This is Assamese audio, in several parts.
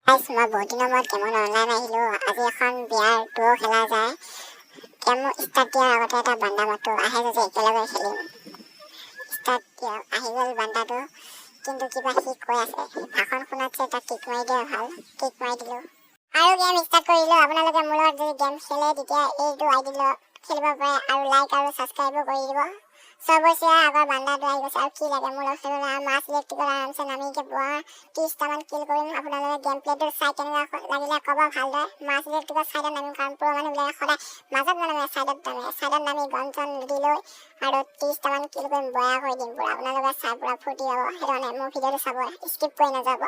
গাইছ মই বহুত দিনৰ মূৰত গেমত অনলাইন আহিলোঁ। আজি এখন বিয়াৰ ডুঅ খেলা যায়। গেম ষ্টাৰ্ট দিয়াৰ আগতে এটা বান্দা মাতো আহে যদি একেলগে খেলিম। ষ্টাৰ্ট দিয়ক, আহি গ'ল বান্দাটো, কিন্তু কিবা সি কৈ আছে। ভাষণ শুনাতছে তাক কিক মাৰি দিয়া ভাল। কিক মাৰি দিলোঁ আৰু গেম ষ্টাৰ্ট কৰিলোঁ। আপোনালোকে মোৰ লগত যদি গেম খেলে তেতিয়া এইটো আইডি লগত খেলিব পাৰে আৰু লাইক আৰু ছাবস্ক্ৰাইবো কৰি দিব। চব হৈছে আগৰ বান্দাটো আহি গৈছে আৰু কি লাগে মোৰ লগত খেলিবলৈ। মাছ ইলেক্ট্ৰিকত আৰামছে নামি পুৱা 30টামান কিল কৰিম। আপোনালোকে গেম প্লেটো চাই কেনেকুৱা লাগিলে ক'ব ভালদৰে। মাছ ইলেক্ট্ৰিকত চাইডত নামিম, কাৰণ পুৰা মানুহবিলাকে সদায় মাজত নানামে, চাইডত নামি গন চন দি লৈ আৰু 30টামান কিল কৰিম, বয়া কৰি দিম পুৰা। আপোনালোকে চাই পুৰা ফূৰ্তি হ'ব। সেইটো কাৰণে মোৰ ভিডিঅ'টো চাব, স্কিপ কৰি নাযাব।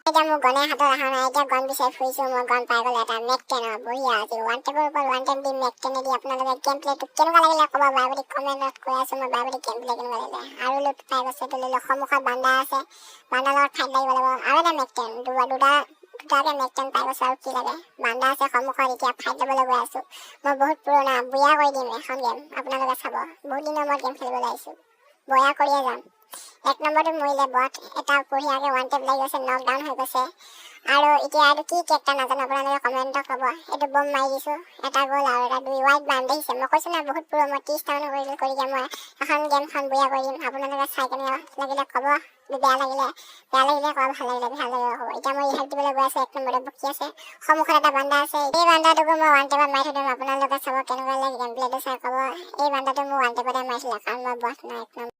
এতিয়া মোৰ গনে হাতত অহা নাই, এতিয়া গন বিচাৰি ফুৰিছোঁ। মই গন পাই গ'লো এটা মেক-10 বঢ়িয়া। আজি ওৱান টেপৰ ওপৰত ওৱান টেপ দি মেক-10 দি আপোনালোকে গেম প্লেটো কেনেকুৱা লাগিলে ক'ব। বায়বডি কমেণ্টত কৈ আছোঁ মই বায়বডি গেম প্লে কেনেকুৱা লাগিলে। আৰু লুট পাই গৈছে তো লৈ সন্মুখত বান্দা আছে, বান্দাৰ লগত ফাইট লাগিব লাগিব। আৰু এটা মেক-10 দুটাকে মেক-10 পাই গৈছোঁ। আৰু কি লাগে, বান্দা আছে সন্মুখত, এতিয়া ফাইট ল'বলৈ গৈ আছোঁ। মই বহুত পুৰণা, বয়া কৰি দিম এখন গেম। আপোনালোকে চাব, বহুত দিনৰ মূৰত গেম খেলিবলৈ আহিছোঁ, বয়া কৰিয়ে যাম। এক নম্বৰটো মৰিলে বট এটা বঢ়িয়াকৈ ওৱান টেপ লাগি গৈছে, নকডাউন হৈ গৈছে। আৰু এতিয়া এইটো কি কেৰেক্টাৰ নাজানো, আপোনালোকে কমেণ্টত ক'ব। এইটো বম মাৰি দিছোঁ, এটা গ'ল আৰু এটা দুই হোৱাইট বান দেখিছে। মই কৈছোঁ না বহুত পুৰো, মই 30টামান কৰিকে মই এখন গেমখন বয়া কৰি দিম। আপোনালোকে চাই কেনে লাগিলে ক'ব, বেয়া লাগিলে ক'ব, ভাল লাগিলে ক'ব। এতিয়া মই ৰিহাইপ দিবলৈ গৈ আছোঁ, এক নম্বৰতে বকি আছে, সন্মুখত এটা বান্দা আছে। এই বান্দাটোকো মই ওৱান টেপত মাৰি থৈ দিম। আপোনালোকে চাব কেনেকুৱা লাগে গেম প্লেটো চাই ক'ব। এই বান্দাটো মোৰ ওৱান টেপতে মাৰিছিলে, কাৰণ মই বট নাই এক নম্বৰ।